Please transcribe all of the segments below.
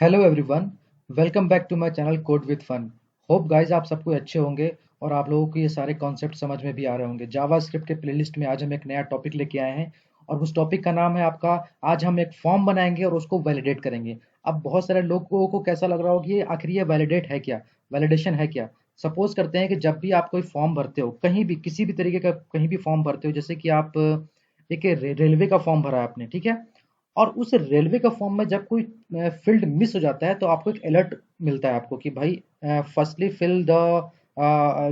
Hello everyone, welcome back to my channel code with fun. Hope guys आप सब कोई अच्छे होंगे और आप लोगों को ये सारे कॉन्सेप्ट समझ में भी आ रहे होंगे। जावा स्क्रिप्ट के प्लेलिस्ट में आज हम एक नया टॉपिक लेके आए हैं और उस टॉपिक का नाम है आपका। आज हम एक फॉर्म बनाएंगे और उसको वैलिडेट करेंगे। अब बहुत सारे लोगों को कैसा लग रहा होगा कि ये आखिर ये वैलिडेट है क्या, वैलिडेशन है क्या। सपोज करते हैं कि जब भी आप कोई फॉर्म भरते हो, कहीं भी किसी भी तरीके का कहीं भी फॉर्म भरते हो, जैसे कि आप एक रेलवे का फॉर्म भरा है आपने, ठीक है। और उस रेलवे का फॉर्म में जब कोई फील्ड मिस हो जाता है तो आपको एक अलर्ट मिलता है आपको कि भाई firstly fill the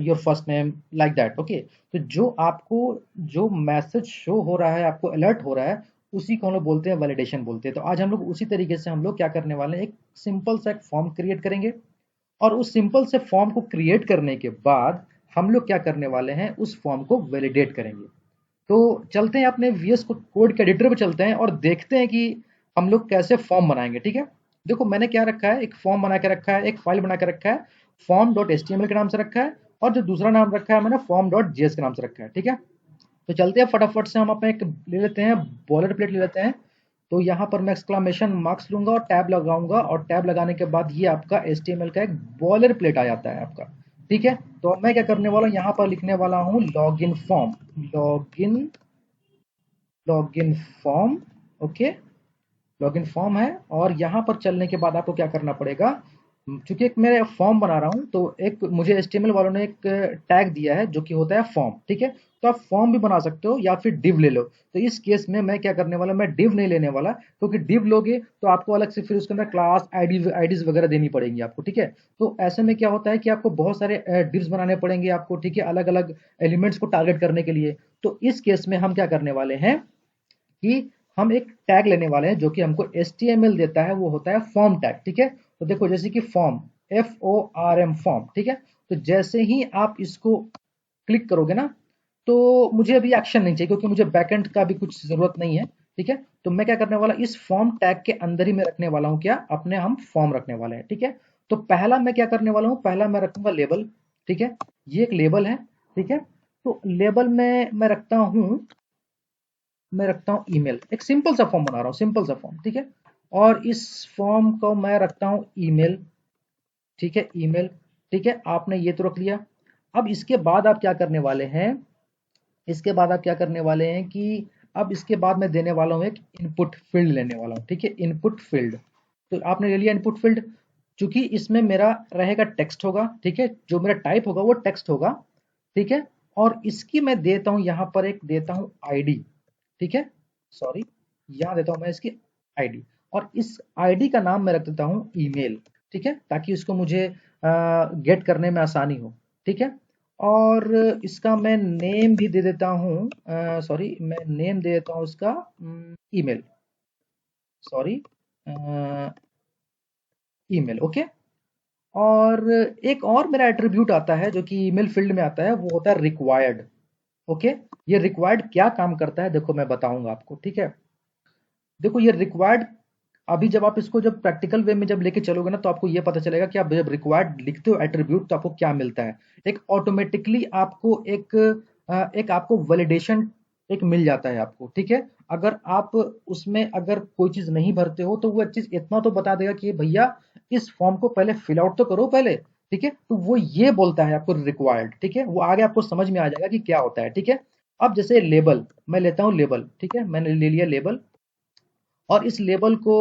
your first name like that. Okay, तो जो आपको जो मैसेज शो हो रहा है, आपको अलर्ट हो रहा है, उसी को हम लोग बोलते हैं वैलिडेशन बोलते हैं। तो आज हम लोग उसी तरीके से हम लोग क्या करने वाले हैं, एक सिंपल सा एक फॉर्म क्रिएट करेंगे और उस सिंपल से फॉर्म को क्रिएट करने के बाद हम लोग क्या करने वाले हैं, उस फॉर्म को वैलिडेट करेंगे। तो चलते हैं अपने वीएस कोड के एडिटर पे चलते हैं और देखते हैं कि हम लोग कैसे फॉर्म बनाएंगे। ठीक है, देखो मैंने क्या रखा है, एक फॉर्म बना के रखा है, एक फाइल बना के रखा है, फॉर्म डॉट एच के नाम से रखा है। और जो दूसरा नाम रखा है मैंने फॉर्म डॉट जेएस के नाम से रखा है। ठीक है, तो चलते हैं फटाफट से, हम अपने एक ले लेते हैं, बॉलर प्लेट ले लेते हैं। तो यहाँ पर मैं एक्सक्लामेशन मार्क्स लूंगा और टैब लगाऊंगा, और टैब लगाने के बाद ये आपका HTML का एक बॉलर प्लेट आ जाता है आपका। ठीक है, तो अब मैं क्या करने वाला हूँ, यहाँ पर लिखने वाला हूँ login form, login login form. Okay, login form है। और यहाँ पर चलने के बाद आपको क्या करना पड़ेगा, चूंकि एक मैं फॉर्म बना रहा हूँ तो एक मुझे HTML वालों ने एक टैग दिया है जो कि होता है फॉर्म। ठीक है, तो आप फॉर्म भी बना सकते हो या फिर डिव ले लो। तो इस केस में मैं क्या करने वाला, मैं डिव नहीं लेने वाला, क्योंकि डिव लोगे तो आपको अलग से फिर उसके अंदर क्लास आईडीज वगैरह देनी पड़ेंगी आपको। ठीक है, तो ऐसे में क्या होता है कि आपको बहुत सारे डिव्स बनाने पड़ेंगे आपको। ठीक है, अलग अलग एलिमेंट्स को टारगेट करने के लिए। तो इस केस में हम क्या करने वाले हैं कि हम एक टैग लेने वाले हैं जो कि हमको HTML देता है, वो होता है फॉर्म टैग। ठीक है, तो देखो जैसे कि फॉर्म, FORM फॉर्म। ठीक है, तो जैसे ही आप इसको क्लिक करोगे ना, तो मुझे अभी एक्शन नहीं चाहिए क्योंकि मुझे बैकएंड का भी कुछ जरूरत नहीं है। ठीक है, तो मैं क्या करने वाला, इस फॉर्म टैग के अंदर ही मैं रखने वाला हूँ क्या, अपने हम फॉर्म रखने वाले हैं। ठीक है, तो पहला मैं क्या करने वाला हूँ, पहला मैं रखूंगा लेबल। ठीक है, ये एक लेबल है। ठीक है, तो लेबल में मैं रखता हूँ ईमेल। एक सिंपल सा फॉर्म बना रहा हूँ, सिंपल सा फॉर्म। ठीक है, और इस फॉर्म को मैं रखता हूँ ईमेल। ठीक है, ईमेल। ठीक है, आपने ये तो रख लिया। अब इसके बाद आप क्या करने वाले हैं, इसके बाद आप क्या करने वाले हैं कि अब इसके बाद मैं देने वाला हूँ एक इनपुट फील्ड लेने वाला हूँ। ठीक है, इनपुट फील्ड। तो आपने ले लिया इनपुट फील्ड, चूंकि इसमें मेरा रहेगा टेक्स्ट होगा। ठीक है, जो मेरा टाइप होगा वो टेक्स्ट होगा। ठीक है, और इसकी मैं देता हूँ यहाँ पर एक देता हूँ आईडी। ठीक है, सॉरी, यहाँ देता हूँ मैं इसकी आईडी, और इस आईडी का नाम मैं रख देता हूँ ईमेल। ठीक है, ताकि इसको मुझे गेट करने में आसानी हो। ठीक है, और इसका मैं नेम भी दे देता हूँ, सॉरी मैं नेम दे देता हूँ इसका ईमेल, सॉरी ईमेल। ओके, और एक और मेरा एट्रीब्यूट आता है जो कि ईमेल फील्ड में आता है, वो होता है रिक्वायर्ड। ओके, ये रिक्वायर्ड क्या काम करता है देखो मैं बताऊंगा आपको। ठीक है, देखो ये रिक्वायर्ड, अभी जब आप इसको जब प्रैक्टिकल वे में जब लेके चलोगे ना, तो आपको ये पता चलेगा कि आप जब रिक्वायर्ड लिखते हो एट्रीब्यूट तो आपको क्या मिलता है। एक ऑटोमेटिकली आपको एक आपको वैलिडेशन एक मिल जाता है आपको। ठीक है, अगर आप उसमें अगर कोई चीज नहीं भरते हो तो वो चीज इतना तो बता देगा कि भैया इस फॉर्म को पहले फिल आउट तो करो पहले। ठीक है, तो वो ये बोलता है आपको रिक्वायर्ड। ठीक है, वो आगे आपको समझ में आ जाएगा कि क्या होता है। ठीक है, अब जैसे लेबल, मैं लेता हूँ लेबल। ठीक है, मैंने ले लिया लेबल, और इस लेबल को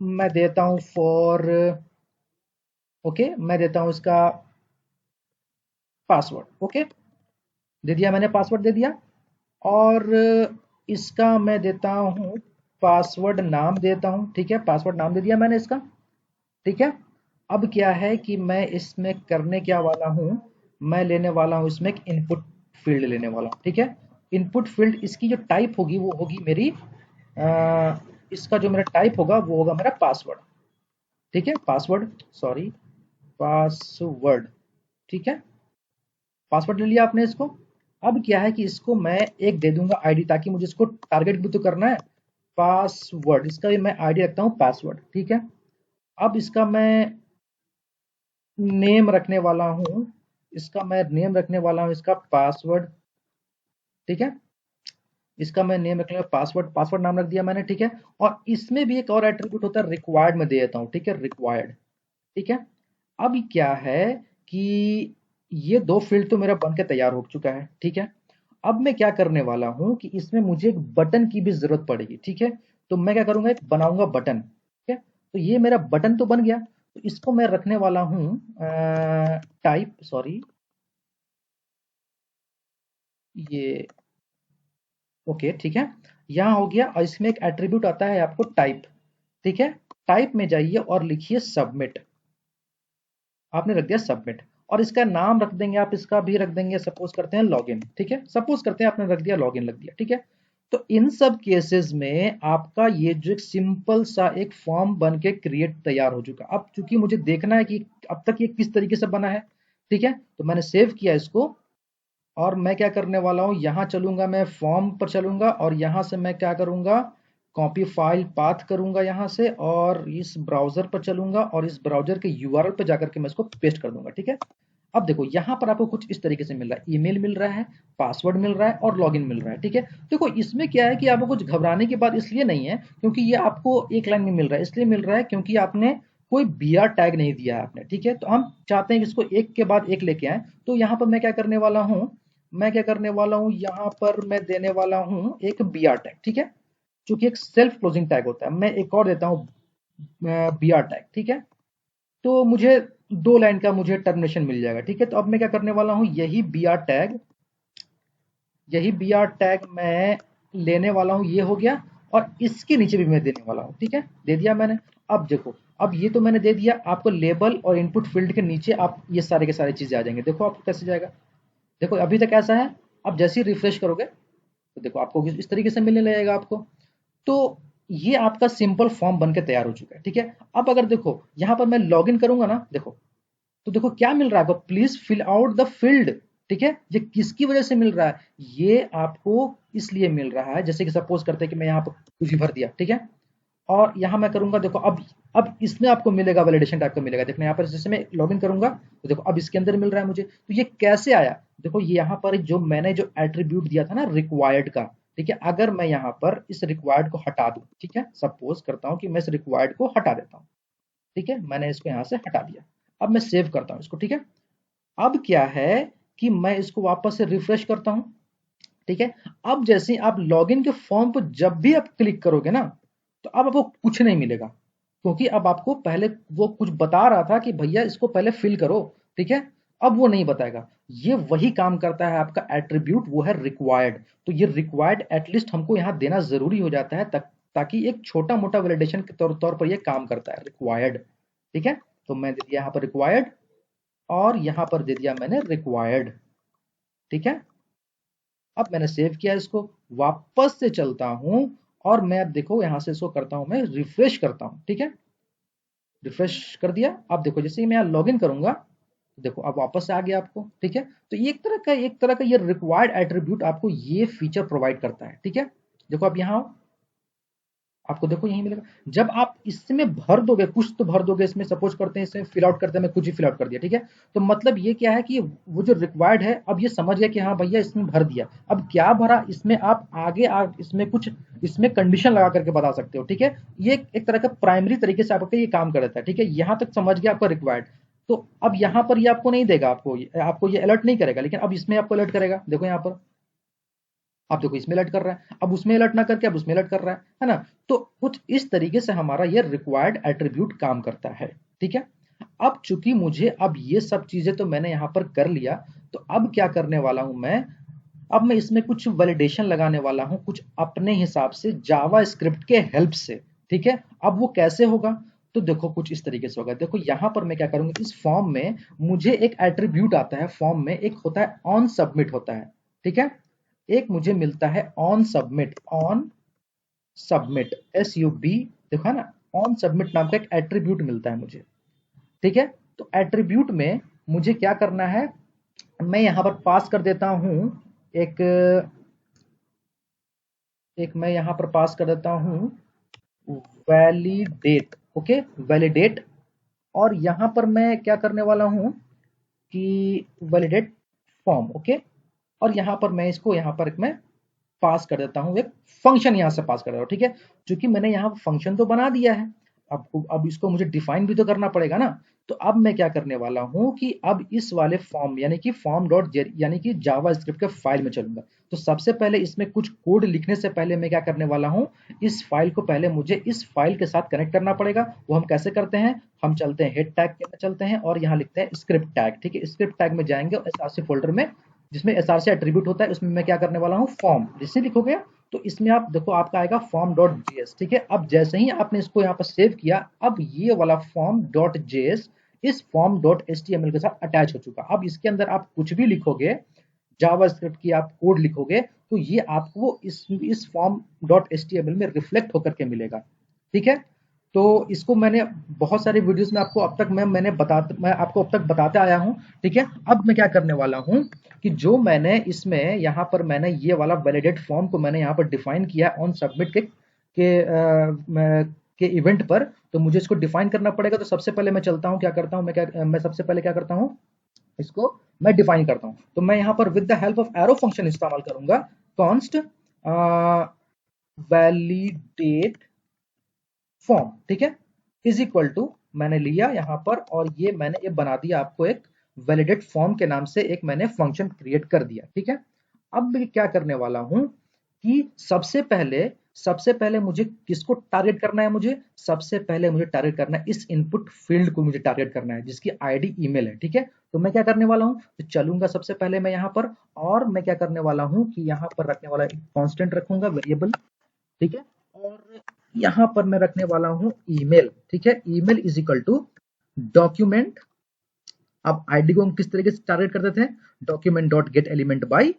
मैं देता हूँ फॉर, ओके, मैं देता हूँ इसका पासवर्ड। ओके, दे दिया मैंने, पासवर्ड दे दिया। और इसका मैं देता हूँ पासवर्ड नाम देता हूँ। ठीक है, पासवर्ड नाम दे दिया मैंने इसका। ठीक है, अब क्या है कि मैं इसमें करने क्या वाला हूँ, मैं लेने वाला हूँ इसमें एक इनपुट फील्ड लेने वाला हूँ। ठीक है, इनपुट फील्ड, इसकी जो टाइप होगी वो होगी मेरी इसका जो मेरा टाइप होगा वो होगा मेरा पासवर्ड। ठीक है, पासवर्ड, सॉरी पासवर्ड। ठीक है, पासवर्ड ले लिया आपने इसको। अब क्या है कि इसको मैं एक दे दूंगा आईडी, ताकि मुझे इसको टारगेट भी तो करना है। पासवर्ड, इसका भी मैं आईडी रखता हूँ पासवर्ड। ठीक है, अब इसका मैं नेम रखने वाला हूँ, इसका मैं नेम रखने वाला हूँ इसका पासवर्ड। ठीक है, इसका मैं नेम रख लूंगा पासवर्ड, पासवर्ड नाम रख दिया मैंने, ठीक है। और इसमें भी एक और एट्रीब्यूट होता है रिक्वायर्ड, में दे देता हूँ, ठीक है, रिक्वायर्ड, ठीक है। अब क्या है कि ये दो फील्ड तो मेरा बन के तैयार हो चुका है, ठीक है। अब मैं क्या करने वाला हूं कि इसमें मुझे एक बटन की भी जरूरत पड़ेगी, ठीक है। तो मैं क्या करूंगा, एक बनाऊंगा बटन, ठीक है। तो ये मेरा बटन तो बन गया, तो इसको मैं रखने वाला हूं टाइप, सॉरी, ये ओके, ठीक है। यहाँ हो गया, और इसमें एक एट्रीब्यूट आता है आपको टाइप, ठीक है। टाइप में जाइए और लिखिए सबमिट, आपने रख दिया सबमिट। और इसका नाम रख देंगे आप, इसका भी रख देंगे, सपोज करते हैं लॉगिन, ठीक है। सपोज करते हैं आपने रख दिया लॉगिन, रख दिया, ठीक है। तो इन सब केसेस में आपका ये जो एक सिंपल सा एक फॉर्म बन के क्रिएट तैयार हो चुका। अब चूंकि मुझे देखना है कि अब तक ये किस तरीके से बना है, ठीक है, तो मैंने सेव किया इसको। और मैं क्या करने वाला हूँ, यहाँ चलूंगा, मैं फॉर्म पर चलूंगा, और यहाँ से मैं क्या करूंगा, कॉपी फाइल पाथ करूंगा यहाँ से, और इस ब्राउजर पर चलूंगा, और इस ब्राउजर के यूआरएल पर जाकर के मैं इसको पेस्ट कर दूंगा, ठीक है। अब देखो यहाँ पर आपको कुछ इस तरीके से मिल रहा है, ईमेल मिल रहा है, पासवर्ड मिल रहा है, और लॉगिन मिल रहा है, ठीक है। देखो इसमें क्या है कि आपको कुछ घबराने की बात इसलिए नहीं है क्योंकि ये आपको एक लाइन में मिल रहा है, इसलिए मिल रहा है क्योंकि आपने कोई बीआर टैग नहीं दिया है आपने, ठीक है। तो हम चाहते हैं कि इसको एक के बाद एक लेके आए। तो यहाँ पर मैं क्या करने वाला हूँ, मैं क्या करने वाला हूँ, यहाँ पर मैं देने वाला हूँ एक बीआर टैग, ठीक है। चूंकि एक सेल्फ क्लोजिंग टैग होता है, मैं एक और देता हूँ बीआर टैग, ठीक है। तो मुझे 2 लाइन का मुझे टर्मिनेशन मिल जाएगा, ठीक है। तो अब मैं क्या करने वाला हूँ, यही बी आर टैग मैं लेने वाला हूँ, ये हो गया। और इसके नीचे भी मैं देने वाला हूँ, ठीक है, दे दिया मैंने। अब देखो, अब ये तो मैंने दे दिया आपको, लेबल और इनपुट फील्ड के नीचे आप ये सारे के सारे चीजें आ जाएंगे। देखो आपको कैसे जाएगा, देखो अभी तक ऐसा है। अब जैसे ही रिफ्रेश करोगे तो देखो आपको इस तरीके से मिलने लगेगा आपको। तो ये आपका सिंपल फॉर्म बन के तैयार हो चुका है, ठीक है। अब अगर देखो यहाँ पर मैं लॉगिन करूंगा ना, देखो, तो देखो क्या मिल रहा है आपको, please fill out the field, ठीक है। ये किसकी वजह से मिल रहा है, ये आपको इसलिए मिल रहा है, जैसे कि सपोज करते हैं कि मैं यहाँ पर कुछ भी भर दिया, ठीक है। और यहाँ मैं करूंगा, देखो अब इसमें आपको मिलेगा, वैलिडेशन टाइप का मिलेगा। देखो यहाँ पर जैसे मैं लॉगिन करूंगा तो देखो अब इसके अंदर मिल रहा है मुझे। तो ये कैसे आया, देखो ये यहाँ पर जो मैंने जो एट्रीब्यूट दिया था ना रिक्वायर्ड का, ठीक है। अगर मैं यहाँ पर इस रिक्वायर्ड को हटा दूं, ठीक है, सपोज करता हूँ कि मैं इस रिक्वायर्ड को हटा देता हूँ, ठीक है, मैंने इसको यहाँ से हटा दिया। अब मैं सेव करता हूँ इसको, ठीक है। अब क्या है कि मैं इसको वापस से रिफ्रेश करता हूँ, ठीक है। अब जैसे आप लॉगिन के फॉर्म पर जब भी आप क्लिक करोगे ना, तो अब आपको कुछ नहीं मिलेगा, क्योंकि अब आपको पहले वो कुछ बता रहा था कि भैया इसको पहले फिल करो, ठीक है। अब वो नहीं बताएगा। ये वही काम करता है आपका एट्रीब्यूट, वो है रिक्वायर्ड। तो ये रिक्वायर्ड एटलीस्ट हमको यहाँ देना जरूरी हो जाता है, ताकि एक छोटा मोटा वैलिडेशन के तौर पर ये काम करता है, रिक्वायर्ड, ठीक है। तो मैं दे दिया यहाँ पर रिक्वायर्ड, और यहाँ पर दे दिया मैंने रिक्वायर्ड, ठीक है। अब मैंने सेव किया इसको, वापस से चलता हूं, और मैं अब देखो यहां से इसको करता हूं, मैं रिफ्रेश करता हूं, ठीक है। रिफ्रेश कर दिया। अब देखो जैसे ही मैं यहाँ लॉगिन करूंगा, देखो अब वापस से आ गया आपको, ठीक है। तो ये एक तरह का ये रिक्वायर्ड एट्रीब्यूट आपको ये फीचर प्रोवाइड करता है, ठीक है। देखो अब यहाँ आओ, आपको देखो यही मिलेगा। जब आप इसमें भर दोगे, कुछ तो भर दोगे इसमें, सपोज करते हैं इसमें फिल आउट करते हैं, मैं कुछ ही फिल आउट कर दिया, ठीक है। तो मतलब ये क्या है कि वो जो रिक्वायर्ड है, अब ये समझ गया कि हाँ भैया इसमें भर दिया। अब क्या भरा इसमें, आप आगे इसमें कुछ इसमें कंडीशन लगा करके बता सकते हो, ठीक है। ये एक तरह का प्राइमरी तरीके से आपका ये काम कर देता है, ठीक है। यहाँ तक समझ गया आपका रिक्वायर्ड। तो अब यहाँ पर ये आपको नहीं देगा, आपको ये अलर्ट नहीं करेगा, लेकिन अब इसमें आपको अलर्ट करेगा। देखो यहाँ पर आप देखो इसमें अलर्ट कर रहा है, अब उसमें अलर्ट ना करके अब उसमें अलर्ट कर रहा है ना। तो कुछ इस तरीके से हमारा ये रिक्वायर्ड एट्रीब्यूट काम करता है, ठीक है। अब चूंकि मुझे अब ये सब चीजें तो मैंने यहाँ पर कर लिया, तो अब क्या करने वाला हूं मैं, अब मैं इसमें कुछ वैलिडेशन लगाने वाला हूं, कुछ अपने हिसाब से जावा स्क्रिप्ट के हेल्प से, ठीक है। अब वो कैसे होगा, तो देखो कुछ इस तरीके से होगा। देखो यहाँ पर मैं क्या करूंगा, इस फॉर्म में मुझे एक एट्रीब्यूट आता है, फॉर्म में एक होता है ऑन सबमिट होता है, ठीक है। एक मुझे मिलता है ऑन सबमिट SUB, देखा ना, ऑन सबमिट नाम का एक एट्रीब्यूट मिलता है मुझे, ठीक है। तो एट्रीब्यूट में मुझे क्या करना है, मैं यहां पर पास कर देता हूं एक एक मैं यहां पर पास कर देता हूं वैलिडेट, ओके, वैलिडेट। और यहां पर मैं क्या करने वाला हूं कि वैलिडेट फॉर्म, ओके। और यहां पर मैं इसको यहां पर मैं पास कर देता हूँ, एक फंक्शन यहाँ से पास कर देता हूँ, ठीक है। क्योंकि मैंने यहाँ फंक्शन तो बना दिया है, अब इसको मुझे डिफाइन भी तो करना पड़ेगा ना। तो अब मैं क्या करने वाला हूँ कि अब इस वाले फॉर्म यानी कि फॉर्म डॉट यानी कि जावा स्क्रिप्ट के फाइल में चलूंगा। तो सबसे पहले इसमें कुछ कोड लिखने से पहले मैं क्या करने वाला हूँ, इस फाइल को पहले मुझे इस फाइल के साथ कनेक्ट करना पड़ेगा। वो हम कैसे करते हैं, हम चलते हैं हेड टैग के अंदर चलते हैं और यहाँ लिखते हैं स्क्रिप्ट टैग, ठीक है। स्क्रिप्ट टैग में जाएंगे और एसआरसी फोल्डर में, जिसमें एसआरसी एट्रीब्यूट होता है, उसमें मैं क्या करने वाला हूँ, फॉर्म जैसे लिखोगे तो इसमें आप देखो आपका आएगा फॉर्म डॉट जेएस, ठीक है। अब जैसे ही आपने इसको यहाँ पर सेव किया, अब ये वाला फॉर्म डॉट जेएस इस फॉर्म डॉट एचटीएमएल के साथ अटैच हो चुका। अब इसके अंदर आप कुछ भी लिखोगे, जावास्क्रिप्ट की आप कोड लिखोगे, तो ये आपको इस फॉर्म डॉट एचटीएमएल में रिफ्लेक्ट होकर के मिलेगा, ठीक है। तो इसको मैंने बहुत सारे वीडियोस में आपको अब तक मैं आपको अब तक बताते आया हूँ, ठीक है। अब मैं क्या करने वाला हूँ कि जो मैंने इसमें यहाँ पर मैंने ये वाला वैलिडेट फॉर्म को मैंने यहाँ पर डिफाइन किया ऑन सबमिट के इवेंट पर, तो मुझे इसको डिफाइन करना पड़ेगा। तो सबसे पहले मैं चलता हूँ, क्या करता हूँ मैं सबसे पहले क्या करता हूँ, इसको मैं डिफाइन करता हूँ। तो मैं यहाँ पर with the help of arrow function इस्तेमाल करूंगा, कॉन्स्ट वैलिडेट फॉर्म, ठीक है, इज इक्वल टू मैंने लिया यहाँ पर और ये मैंने ये बना दिया आपको एक वैलिडेट फॉर्म के नाम से एक मैंने फंक्शन क्रिएट कर दिया, ठीक है। अब मैं क्या करने वाला हूं कि सबसे पहले मुझे किसको टारगेट करना है, मुझे सबसे पहले मुझे टारगेट करना है इस इनपुट फील्ड को, मुझे टारगेट करना है जिसकी आईडी ईमेल है, ठीक है। तो मैं क्या करने वाला हूं, तो चलूंगा सबसे पहले मैं यहाँ पर, और मैं क्या करने वाला हूं कि यहाँ पर रखने वाला एक कांस्टेंट रखूंगा वेरिएबल, ठीक है। और यहाँ पर मैं रखने वाला हूं ईमेल, ठीक है। Email is equal to document, अब आईडी को हम किस तरीके से टारगेट कर देते हैं, document dot get element by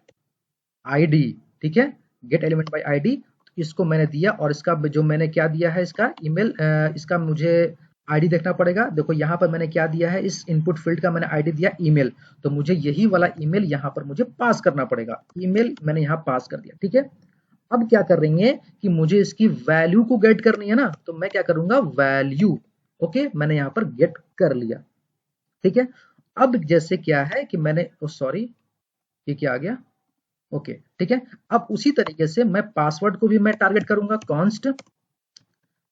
ID, ठीक है, गेट एलिमेंट बाई आईडी। इसको मैंने दिया और इसका जो मैंने क्या दिया है, इसका ईमेल, इसका मुझे आईडी देखना पड़ेगा। देखो यहाँ पर मैंने क्या दिया है, इस इनपुट फील्ड का मैंने आईडी दिया ईमेल, तो मुझे यही वाला ईमेल यहाँ पर मुझे पास करना पड़ेगा। ईमेल मैंने यहाँ पास कर दिया, ठीक है। अब क्या करेंगे कि मुझे इसकी वैल्यू को गेट करनी है ना, तो मैं क्या करूंगा, वैल्यू, ओके, मैंने यहाँ पर गेट कर लिया, ठीक है। अब जैसे क्या है कि मैंने सॉरी ये क्या आ गया, ओके, ठीक है। अब उसी तरीके से मैं पासवर्ड को भी मैं टारगेट करूंगा, कॉन्स्ट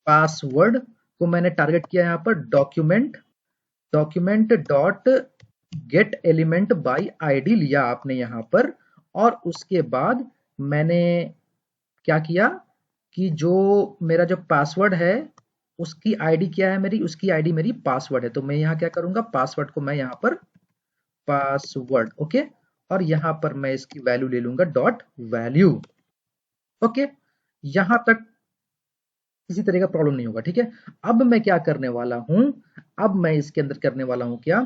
पासवर्ड को मैंने टारगेट किया यहाँ पर document dot get element by ID लिया आपने यहाँ पर, और उसके बाद मैंने क्या किया कि जो मेरा जो पासवर्ड है उसकी आईडी क्या है, मेरी उसकी आईडी मेरी पासवर्ड है। तो मैं यहाँ क्या करूंगा, पासवर्ड को मैं यहाँ पर पासवर्ड, ओके, और यहाँ पर मैं इसकी वैल्यू ले लूंगा डॉट वैल्यू, ओके। यहां तक किसी तरह का प्रॉब्लम नहीं होगा, ठीक है। अब मैं क्या करने वाला हूं, अब मैं इसके अंदर करने वाला हूं क्या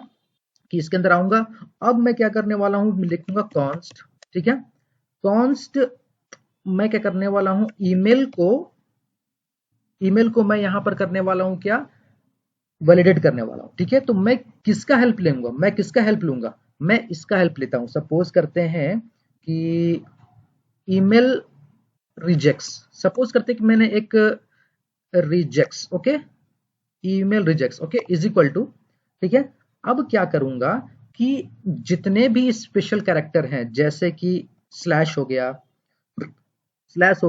कि इसके अंदर आऊंगा, अब मैं क्या करने वाला हूं, लिखूंगा कॉन्स्ट, ठीक है। कॉन्स्ट मैं क्या करने वाला हूं, ईमेल को मैं यहां पर करने वाला हूं क्या, वैलिडेट करने वाला हूं, ठीक है। तो मैं किसका हेल्प लूंगा, मैं इसका हेल्प लेता हूं। सपोज करते हैं कि ईमेल रिजेक्ट्स, सपोज करते हैं कि मैंने एक rejects, okay, email rejects, okay, is equal to, ठीक है। अब क्या करूंगा कि जितने भी स्पेशल कैरेक्टर हैं, जैसे कि स्लैश हो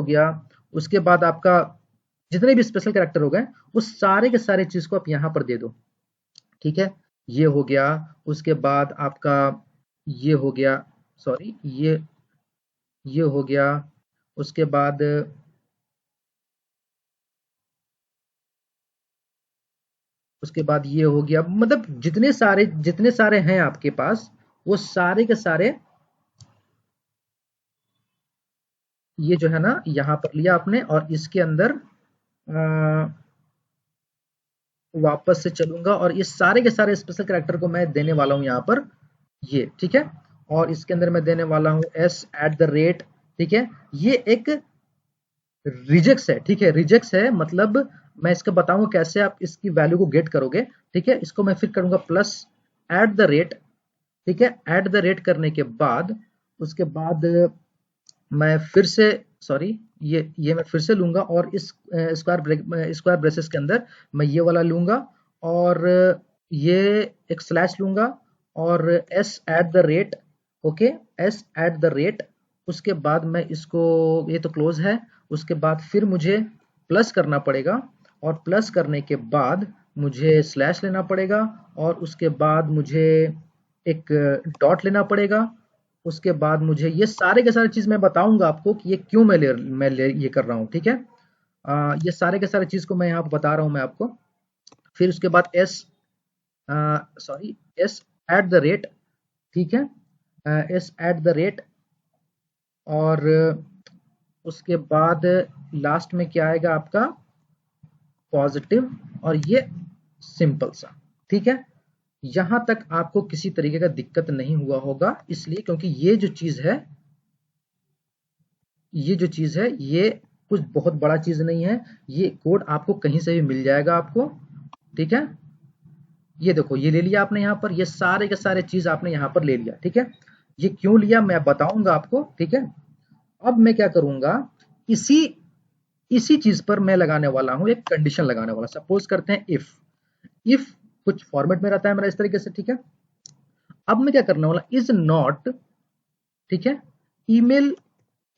गया, उसके बाद आपका जितने भी स्पेशल कैरेक्टर हो गए, उस सारे के सारे चीज को आप यहां पर दे दो, ठीक है। ये हो गया, उसके बाद आपका ये हो गया, सॉरी ये हो गया, उसके बाद ये हो गया, मतलब जितने सारे हैं आपके पास, वो सारे के सारे ये जो है ना यहाँ पर लिया आपने, और इसके अंदर वापस से चलूंगा और ये सारे के सारे स्पेशल कैरेक्टर को मैं देने वाला हूं यहाँ पर, ये ठीक है। और इसके अंदर मैं देने वाला हूं s@, ठीक है। ये एक रिजेक्ट्स है, ठीक है, रिजेक्ट्स है, मतलब मैं इसका बताऊंगा कैसे आप इसकी वैल्यू को गेट करोगे, ठीक है। इसको मैं फिर करूंगा +@, ठीक है। @ करने के बाद उसके बाद मैं फिर से सॉरी ये मैं फिर से लूंगा और इस स्क्वायर ब्रेसेस के अंदर मैं ये वाला लूंगा और ये एक स्लैश लूंगा और s@, ओके, s@, उसके बाद मैं इसको, ये तो क्लोज है, उसके बाद फिर मुझे प्लस करना पड़ेगा, और प्लस करने के बाद मुझे स्लैश लेना पड़ेगा, और उसके बाद मुझे एक डॉट लेना पड़ेगा। उसके बाद मुझे ये सारे के सारे चीज मैं बताऊंगा आपको कि ये क्यों मैं ये कर रहा हूँ, ठीक है। ये सारे के सारे चीज को मैं यहाँ पे बता रहा हूँ मैं आपको। फिर उसके बाद S, sorry, S at the rate, ठीक है, एस एट द रेट, और उसके बाद लास्ट में क्या आएगा आपका, पॉजिटिव, और ये सिंपल सा, ठीक है। यहां तक आपको किसी तरीके का दिक्कत नहीं हुआ होगा, इसलिए क्योंकि ये कुछ बहुत बड़ा चीज नहीं है। ये कोड आपको कहीं से भी मिल जाएगा आपको, ठीक है। ये देखो, ये ले लिया आपने यहाँ पर, ये सारे के सारे चीज आपने यहाँ पर ले लिया, ठीक है। ये क्यों लिया मैं बताऊंगा आपको, ठीक है। अब मैं क्या करूंगा, इसी इसी चीज पर मैं लगाने वाला हूं, एक कंडीशन लगाने वाला। सपोज करते हैं इफ कुछ फॉर्मेट में रहता है मेरा इस तरीके से, ठीक है। अब मैं क्या करने वाला, इज नॉट, ठीक है, ईमेल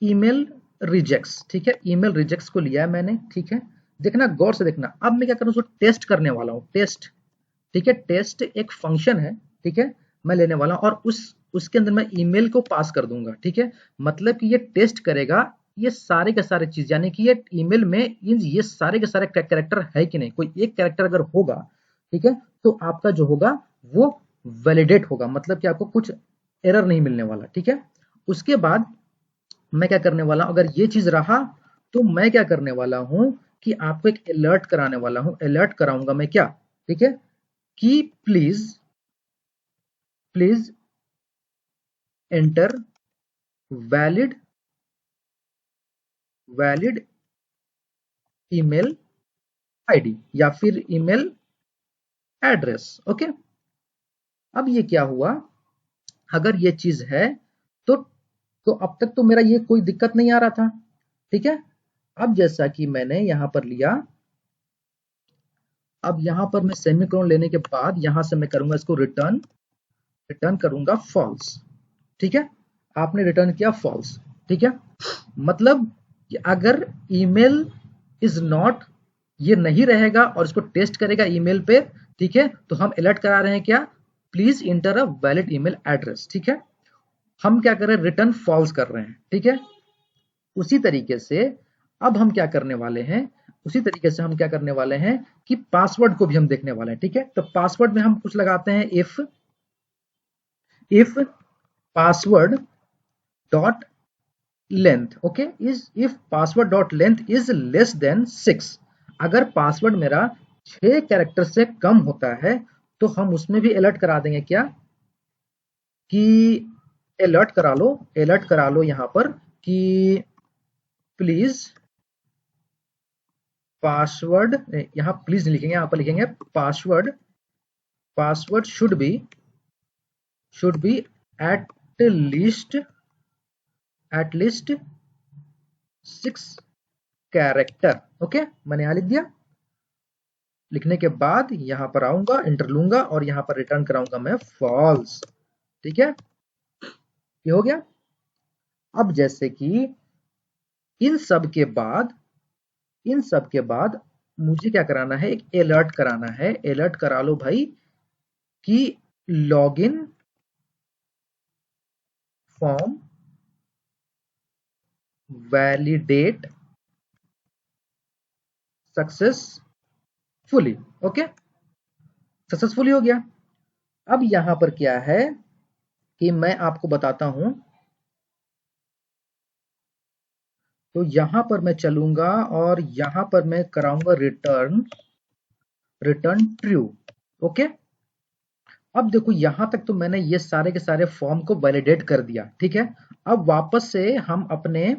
ईमेल रिजेक्ट्स, ठीक है। ईमेल रिजेक्ट्स को लिया है मैंने, ठीक है। देखना, गौर से देखना। अब मैं क्या करूँ, उसको टेस्ट करने वाला हूँ, टेस्ट, ठीक है। टेस्ट एक फंक्शन है, ठीक है, मैं लेने वाला हूँ, और उसके अंदर मैं ईमेल को पास कर दूंगा, ठीक है। मतलब कि ये टेस्ट करेगा ये सारे के सारे चीज, यानी कि ये ईमेल में ये सारे के सारे कैरेक्टर है कि नहीं। कोई एक कैरेक्टर अगर होगा, ठीक है, तो आपका जो होगा वो वैलिडेट होगा, मतलब कि आपको कुछ एरर नहीं मिलने वाला, ठीक है। उसके बाद मैं क्या करने वाला हूं, अगर ये चीज रहा तो मैं क्या करने वाला हूं कि आपको एक अलर्ट कराने वाला हूं। अलर्ट कराऊंगा मैं क्या, ठीक है, कि please please enter valid valid email ID या फिर ईमेल एड्रेस, ओके। अब ये क्या हुआ, अगर ये चीज है तो अब तक तो मेरा ये कोई दिक्कत नहीं आ रहा था, ठीक है। अब जैसा कि मैंने यहां पर लिया, अब यहां पर मैं सेमीकोलन लेने के बाद यहां से मैं करूंगा इसको रिटर्न, रिटर्न करूंगा फॉल्स, ठीक है। आपने रिटर्न किया फॉल्स, ठीक है। मतलब कि अगर ईमेल इज नॉट, ये नहीं रहेगा और इसको टेस्ट करेगा ईमेल पे, ठीक है, तो हम अलर्ट करा रहे हैं क्या, please inter a valid email address, ठीक है। हम क्या कर रहे हैं, रिटर्न फॉल्स कर रहे हैं, ठीक है। उसी तरीके से अब हम क्या करने वाले हैं, उसी तरीके से हम क्या करने वाले हैं कि पासवर्ड को भी हम देखने वाले हैं, ठीक है। तो पासवर्ड में हम कुछ लगाते हैं, if password dot length, okay, is if password dot length is less than 6। अगर पासवर्ड मेरा 6 कैरेक्टर से कम होता है तो हम उसमें भी अलर्ट करा देंगे क्या, कि अलर्ट करा लो यहां पर कि प्लीज पासवर्ड, यहां प्लीज नहीं लिखेंगे, यहां पर लिखेंगे password, password should be at least at least 6 character, okay. मैंने यहां लिख दिया। लिखने के बाद यहां पर आऊंगा, इंटर लूंगा, और यहां पर रिटर्न कराऊंगा मैं फॉल्स, ठीक है। ये हो गया। अब जैसे कि इन सब के बाद इन सब के बाद मुझे क्या कराना है, एक अलर्ट कराना है। अलर्ट करा लो भाई कि login form validate successfully, okay. Successfully हो गया। अब यहां पर क्या है कि मैं आपको बताता हूं, तो यहां पर मैं चलूंगा और यहां पर मैं कराऊंगा रिटर्न, रिटर्न ट्रू, ओके। अब देखो, यहां तक तो मैंने ये सारे के सारे फॉर्म को वैलिडेट कर दिया, ठीक है। अब वापस से हम अपने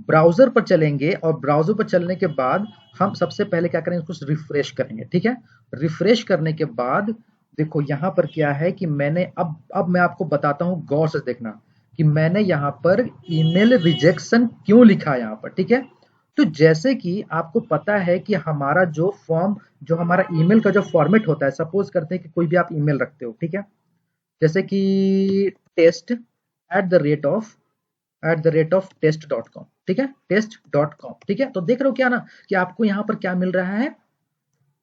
ब्राउजर पर चलेंगे, और ब्राउजर पर चलने के बाद हम सबसे पहले क्या करेंगे, उसको रिफ्रेश करेंगे, ठीक है। रिफ्रेश करने के बाद देखो यहां पर क्या है कि मैंने अब मैं आपको बताता हूं, गौर से देखना कि मैंने यहां पर ईमेल रिजेक्शन क्यों लिखा है यहां पर, ठीक है। तो जैसे कि आपको पता है कि हमारा जो फॉर्म, जो हमारा ईमेल का जो फॉर्मेट होता है, सपोज करते हैं कि कोई भी आप ईमेल रखते हो, ठीक है, जैसे कि test @the rate of test.com, ठीक है, test.com, ठीक है। तो देख रहे हो क्या ना कि आपको यहाँ पर क्या मिल रहा है,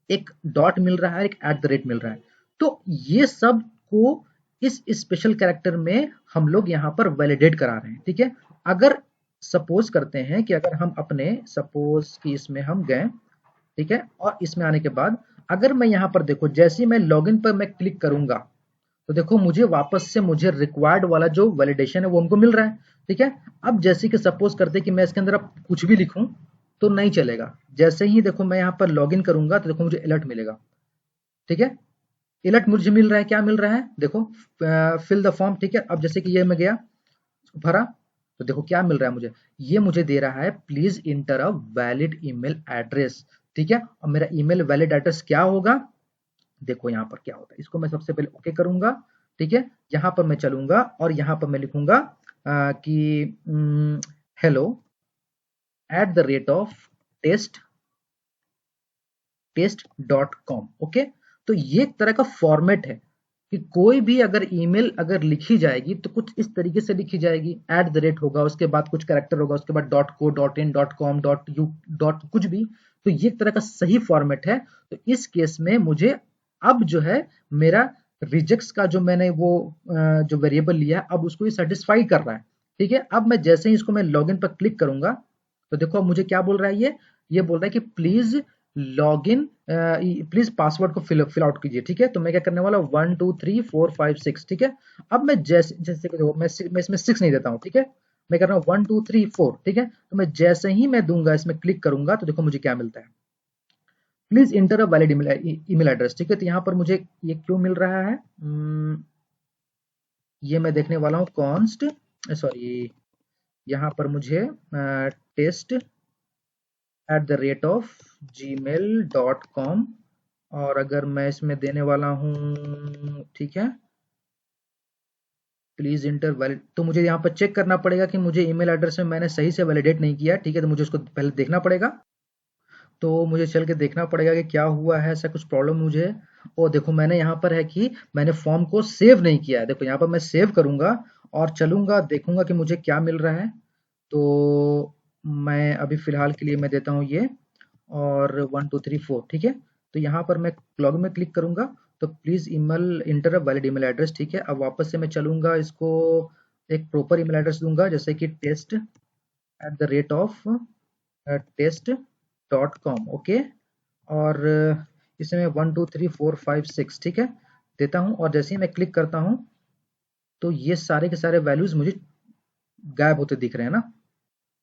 एक डॉट मिल रहा है, एक @ मिल रहा है। तो ये सब को इस स्पेशल कैरेक्टर में हम लोग यहाँ पर वैलिडेट करा रहे हैं, ठीक है। अगर सपोज करते हैं कि अगर हम अपने सपोज कि इसमें हम गए, ठीक है, और इसमें आने के बाद अगर मैं यहाँ पर देखो जैसे ही मैं लॉगिन पर मैं क्लिक करूंगा तो देखो मुझे वापस से मुझे रिक्वायर्ड वाला जो वैलिडेशन है वो हमको मिल रहा है, ठीक है। अब जैसे कि सपोज करते हैं कि मैं इसके अंदर अब कुछ भी लिखूं तो नहीं चलेगा। जैसे ही देखो मैं यहाँ पर लॉगिन करूंगा तो देखो मुझे अलर्ट मिलेगा, ठीक है। अलर्ट मुझे मिल रहा है, क्या मिल रहा है देखो, फिल द फॉर्म, ठीक है। अब जैसे कि ये मैं गया भरा तो देखो क्या मिल रहा है मुझे, ये मुझे दे रहा है please inter a valid email address, ठीक है। और मेरा ईमेल वैलिड एड्रेस क्या होगा, देखो यहाँ पर क्या होता है, इसको मैं सबसे पहले ओके करूंगा, ठीक है। यहाँ पर मैं चलूंगा और यहाँ पर मैं लिखूंगा कि हेलो @test.com, ओके। तो ये एक तरह का फॉर्मेट है कि कोई भी अगर ईमेल अगर लिखी जाएगी तो कुछ इस तरीके से लिखी जाएगी, @ होगा, उसके बाद कुछ कैरेक्टर होगा, उसके बाद .co .in .com .u कुछ भी। तो ये एक तरह का सही फॉर्मेट है। तो इस केस में मुझे अब जो है मेरा रिजेक्ट्स का जो मैंने वो जो वेरिएबल लिया है अब उसको ये सेटिस्फाई कर रहा है, ठीक है। अब मैं जैसे ही इसको मैं लॉगिन पर क्लिक करूंगा तो देखो अब मुझे क्या बोल रहा है, ये बोल रहा है कि प्लीज लॉगिन, प्लीज पासवर्ड को फिल आउट कीजिए, ठीक है। तो मैं क्या करने वाला 1 2 3 4 5 6, ठीक है। अब मैं जैसे जैसे देखो मैं इसमें 6 नहीं देता हूँ, ठीक है। मैं कर रहा हूँ 1 2 3 4, ठीक है। तो मैं जैसे ही मैं दूंगा इसमें क्लिक करूंगा तो देखो मुझे क्या मिलता है, please inter a valid email address, ठीक है। तो यहाँ पर मुझे ये क्यों मिल रहा है, ये मैं देखने वाला हूँ कॉन्स्ट, सॉरी यहाँ पर मुझे test@gmail.com, और अगर मैं इसमें देने वाला हूँ, ठीक है, प्लीज इंटर वैलिड, तो मुझे यहाँ पर चेक करना पड़ेगा कि मुझे ईमेल एड्रेस में मैंने सही से वैलिडेट नहीं किया, ठीक है। तो मुझे उसको पहले देखना पड़ेगा, तो मुझे चल के देखना पड़ेगा कि क्या हुआ है, ऐसा कुछ प्रॉब्लम मुझे। और देखो मैंने यहाँ पर है कि मैंने फॉर्म को सेव नहीं किया है, देखो यहाँ पर मैं सेव करूंगा और चलूंगा देखूंगा कि मुझे क्या मिल रहा है। तो मैं अभी फिलहाल के लिए मैं देता हूँ ये, और 1 2 3 4, ठीक है। तो यहाँ पर मैं लॉगिन में क्लिक करूंगा तो please email inter a valid email address, ठीक है। अब वापस से मैं चलूंगा, इसको एक प्रॉपर ईमेल एड्रेस दूंगा जैसे कि test@test.com, ओके। और इसमें 1 2 3 4 5 6, ठीक है, देता हूँ। और जैसे ही मैं क्लिक करता हूँ तो ये सारे के सारे वैल्यूज मुझे गायब होते दिख रहे हैं ना।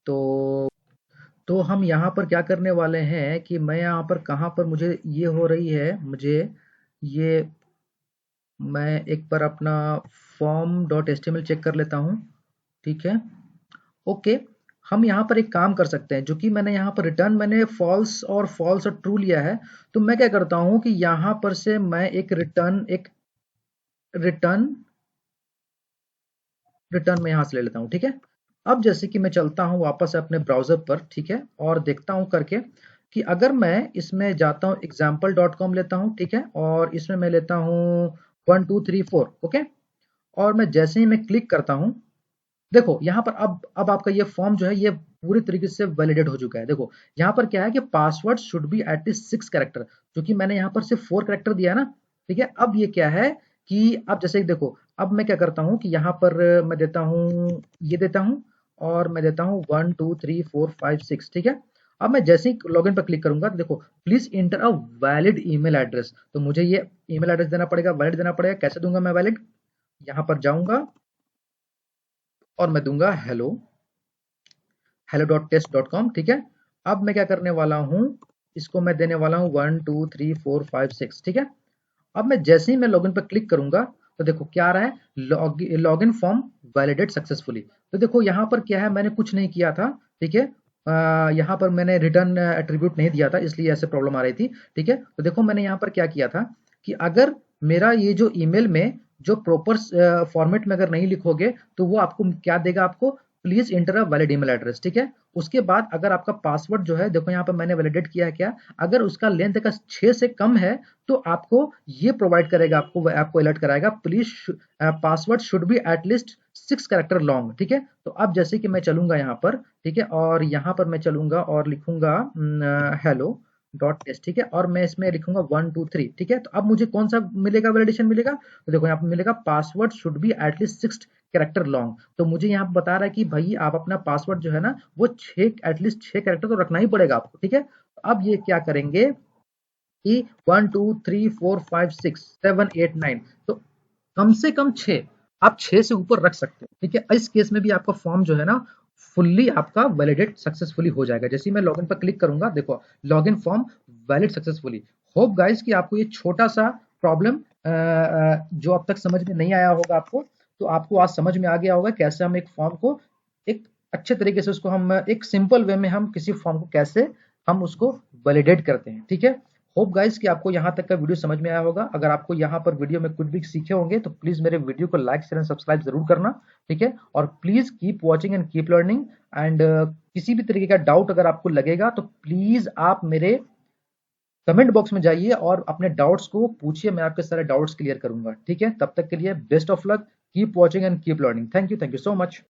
तो हम यहाँ पर क्या करने वाले हैं कि मैं यहाँ पर कहाँ पर मुझे ये हो रही है, मुझे ये मैं एक बार अपना form.html चेक कर लेता हूँ, ठीक है, ओके। हम यहाँ पर एक काम कर सकते हैं, जो कि मैंने यहाँ पर रिटर्न मैंने फॉल्स और ट्रू लिया है। तो मैं क्या करता हूँ कि यहाँ पर से मैं एक रिटर्न में यहाँ से ले लेता हूँ, ठीक है। अब जैसे कि मैं चलता हूँ वापस अपने ब्राउजर पर, ठीक है, और देखता हूँ करके कि अगर मैं इसमें जाता हूँ example.com लेता हूँ, ठीक है, और इसमें मैं लेता हूँ 1 2 3 4, ओके। और मैं जैसे ही मैं क्लिक करता हूँ देखो यहाँ पर अब आपका ये फॉर्म जो है ये पूरी तरीके से वैलिडेट हो चुका है। देखो यहाँ पर क्या है कि password should be at least 6 character, जो कि मैंने यहाँ पर सिर्फ 4 कैरेक्टर दिया है ना, ठीक है। अब ये क्या है कि अब जैसे देखो अब मैं क्या करता हूँ कि यहाँ पर मैं देता हूँ, ये देता हूँ, और मैं देता हूँ 1 2 3 4 5 6, ठीक है। अब मैं जैसे ही लॉगिन पर क्लिक करूंगा तो देखो please inter a valid email address, तो मुझे ये ईमेल एड्रेस देना पड़ेगा, वैलिड देना पड़ेगा। कैसे दूंगा मैं वैलिड, यहाँ पर जाऊंगा और मैं दूंगा hello.test.com, ठीक है। अब मैं क्या करने वाला हूँ, इसको मैं देने वाला हूँ 1 2 3 4 5 6, ठीक है। अब मैं जैसे ही मैं लॉगिन पर क्लिक करूंगा तो देखो क्या आ रहा है, लॉगिन फॉर्म वैलिडेट सक्सेसफुली। तो देखो यहाँ पर क्या है, मैंने कुछ नहीं किया था, ठीक है। यहाँ पर मैंने रिटर्न एट्रीब्यूट नहीं दिया था इसलिए ऐसे प्रॉब्लम आ रही थी, ठीक है। तो देखो मैंने यहाँ पर क्या किया था कि अगर मेरा ये जो ईमेल में जो प्रॉपर फॉर्मेट में अगर नहीं लिखोगे तो वो आपको क्या देगा, आपको please inter a valid email address, ठीक है। उसके बाद अगर आपका पासवर्ड जो है, देखो यहाँ पर मैंने वैलिडेट किया है क्या, अगर उसका लेंथ का 6 से कम है तो आपको ये प्रोवाइड करेगा, आपको अलर्ट कराएगा, please password should be at least 6 character long, ठीक है। तो अब जैसे कि मैं चलूंगा यहाँ पर, ठीक है, और यहाँ पर मैं चलूंगा और लिखूंगा हेलो डॉट टेस्ट, ठीक है, और मैं इसमें लिखूंगा 1 2 3, ठीक है। तो अब मुझे कौन सा मिलेगा, वैलिडेशन मिलेगा, तो देखो यहाँ पर मिलेगा password should be at least 6 character long. तो मुझे यहाँ बता रहा है कि भाई आप अपना पासवर्ड जो है ना वो 6 एटलीस्ट 6 कैरेक्टर तो रखना ही पड़ेगा आपको, ठीक है। अब ये क्या करेंगे कि 1 2 3 4 5 6 7 8 9, तो कम से कम 6, आप 6 से ऊपर रख सकते हो, ठीक है। इस केस में भी आपका फॉर्म जो है ना फुल्ली आपका वैलिडेट सक्सेसफुली हो जाएगा। जैसे ही मैं लॉगिन पर क्लिक करूंगा, देखो login form valid successfully. Hope guys कि आपको ये छोटा सा प्रॉब्लम जो अब तक समझ में नहीं आया होगा आपको, तो आपको आज समझ में आ गया होगा कैसे हम एक फॉर्म को एक अच्छे तरीके से उसको हम एक सिंपल वे में हम किसी फॉर्म को कैसे हम उसको वैलिडेट करते हैं, ठीक है। होप गाइस कि आपको यहाँ तक का वीडियो समझ में आया होगा। अगर आपको यहाँ पर वीडियो में कुछ भी सीखे होंगे तो प्लीज मेरे वीडियो को लाइक शेयर एंड सब्सक्राइब जरूर करना, ठीक है। और please keep watching and keep learning and किसी भी तरीके का डाउट अगर आपको लगेगा तो प्लीज आप मेरे कमेंट बॉक्स में जाइए और अपने डाउट्स को पूछिए, मैं आपके सारे डाउट्स क्लियर करूंगा, ठीक है। तब तक के लिए best of luck, keep watching and keep learning. Thank you so much.